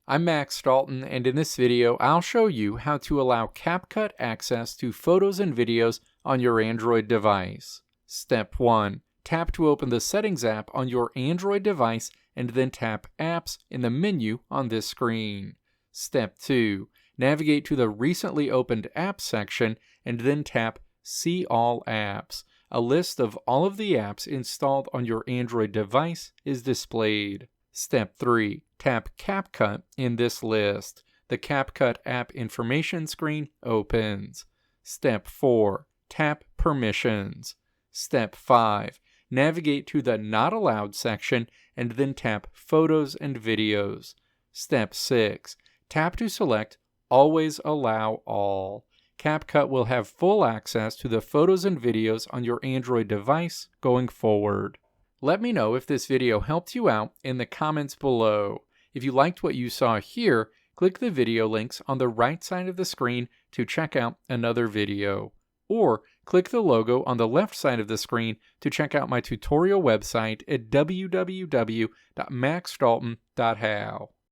I'm Max Dalton, and in this video I'll show you how to allow CapCut access to photos and videos on your Android device. Step 1. Tap to open the Settings app on your Android device and then tap Apps in the menu on this screen. Step 2. Navigate to the Recently Opened Apps section and then tap See All Apps. A list of all of the apps installed on your Android device is displayed. Step 3. Tap CapCut in this list. The CapCut app information screen opens. Step 4. Tap Permissions. Step 5. Navigate to the Not Allowed section and then tap Photos and Videos. Step 6. Tap to select Always Allow All. CapCut will have full access to the photos and videos on your Android device going forward. Let me know if this video helped you out in the comments below. If you liked what you saw here, click the video links on the right side of the screen to check out another video. Or click the logo on the left side of the screen to check out my tutorial website at www.maxdalton.how.